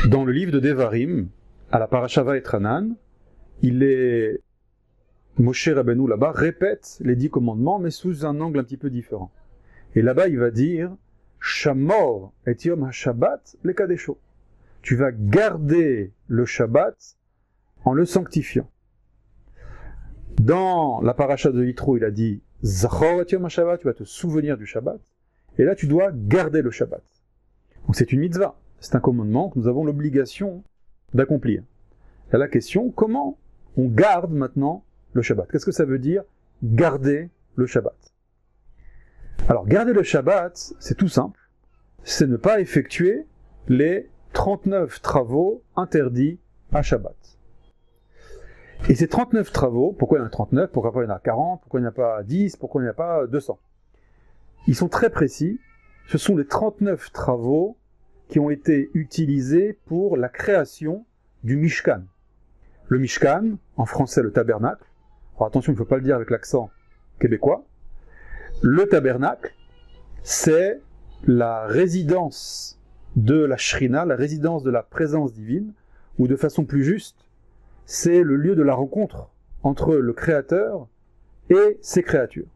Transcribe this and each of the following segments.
Dans le livre de Devarim, à la Parasha Vaetranan, Moshe Rabbeinu là-bas répète les 10 commandements, mais sous un angle un petit peu différent. Et là-bas, il va dire Shamor et Yom HaShabbat le Kadesho. Tu vas garder le Shabbat en le sanctifiant. Dans la Parasha de Yitro, il a dit Zachor et Yom HaShabbat, tu vas te souvenir du Shabbat. Et là, tu dois garder le Shabbat. Donc c'est une mitzvah. C'est un commandement que nous avons l'obligation d'accomplir. Et la question, comment on garde maintenant le Shabbat? Qu'est-ce que ça veut dire, garder le Shabbat? Alors, garder le Shabbat, c'est tout simple. C'est ne pas effectuer les 39 travaux interdits à Shabbat. Et ces 39 travaux, pourquoi il y en a 39, pourquoi il y en a 40, pourquoi il n'y en a pas 10, pourquoi il n'y en a pas 200? Ils sont très précis. Ce sont les 39 travaux qui ont été utilisés pour la création du Mishkan. Le Mishkan, en français le tabernacle, alors attention, il ne faut pas le dire avec l'accent québécois, le tabernacle, c'est la résidence de la Shrina, la résidence de la présence divine, ou de façon plus juste, c'est le lieu de la rencontre entre le Créateur et ses créatures.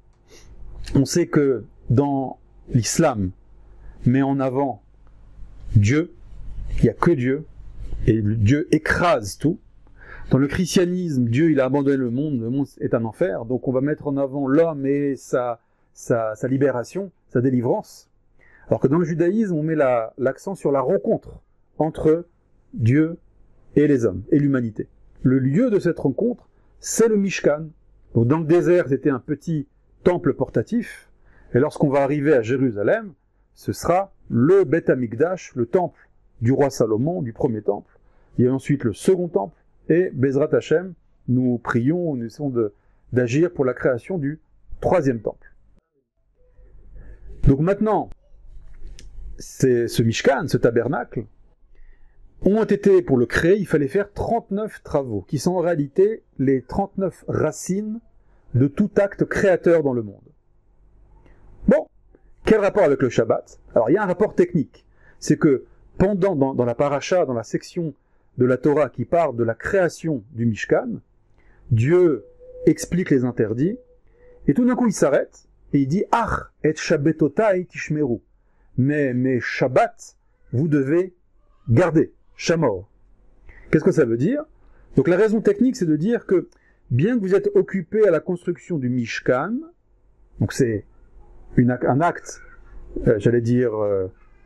On sait que dans l'islam, met en avant Dieu, il n'y a que Dieu, et Dieu écrase tout. Dans le christianisme, Dieu il a abandonné le monde est un enfer, donc on va mettre en avant l'homme et sa libération, sa délivrance. Alors que dans le judaïsme, on met l'accent sur la rencontre entre Dieu et les hommes, et l'humanité. Le lieu de cette rencontre, c'est le Mishkan. Donc dans le désert, c'était un petit temple portatif, et lorsqu'on va arriver à Jérusalem, ce sera le Beth Amikdash, le temple du roi Salomon, du premier temple. Il y a ensuite le second temple, et Bezrat Hashem, nous prions, nous essayons d'agir pour la création du troisième temple. Donc maintenant, ce Mishkan, ce tabernacle, ont été, pour le créer, il fallait faire 39 travaux, qui sont en réalité les 39 racines de tout acte créateur dans le monde. Bon, quel rapport avec le Shabbat? Alors il y a un rapport technique, c'est que dans la paracha, dans la section de la Torah qui parle de la création du Mishkan, Dieu explique les interdits, et tout d'un coup il s'arrête, et il dit « Ach et shabbatotai tishmeru » mais mes Shabbat, vous devez garder, shamor. Qu'est-ce que ça veut dire? Donc la raison technique, c'est de dire que, bien que vous êtes occupé à la construction du Mishkan, donc c'est un acte,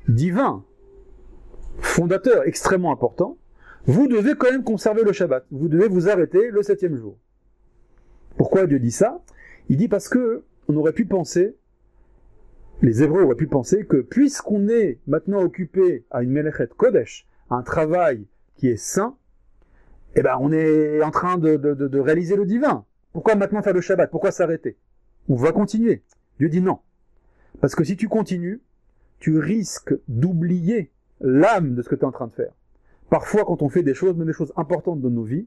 divin, fondateur, extrêmement important, vous devez quand même conserver le Shabbat. Vous devez vous arrêter le 7e jour. Pourquoi Dieu dit ça? Il dit parce que on aurait pu penser, les Hébreux auraient pu penser que puisqu'on est maintenant occupé à une Melechet Kodesh, un travail qui est saint, eh ben on est en train de réaliser le divin. Pourquoi maintenant faire le Shabbat? Pourquoi s'arrêter? On va continuer. Dieu dit non. Parce que si tu continues, tu risques d'oublier l'âme de ce que tu es en train de faire. Parfois, quand on fait des choses, même des choses importantes dans nos vies,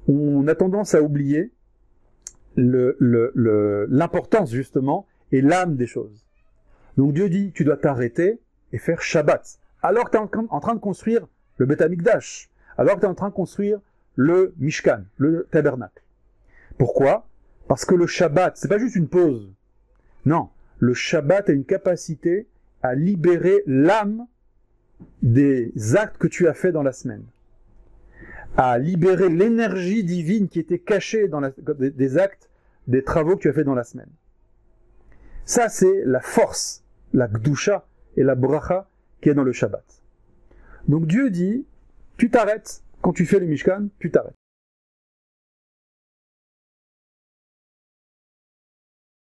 on a tendance à oublier l'importance, justement, et l'âme des choses. Donc Dieu dit, tu dois t'arrêter et faire Shabbat. Alors que tu es en train de construire le Beth Amikdash. Alors que tu es en train de construire le Mishkan, le tabernacle. Pourquoi? Parce que le Shabbat, c'est pas juste une pause. Non, le Shabbat a une capacité à libérer l'âme des actes que tu as fait dans la semaine. À libérer l'énergie divine qui était cachée dans des actes, des travaux que tu as fait dans la semaine. Ça, c'est la force, la Gdusha et la Bracha qui est dans le Shabbat. Donc Dieu dit, tu t'arrêtes. Quand tu fais le Mishkan, tu t'arrêtes.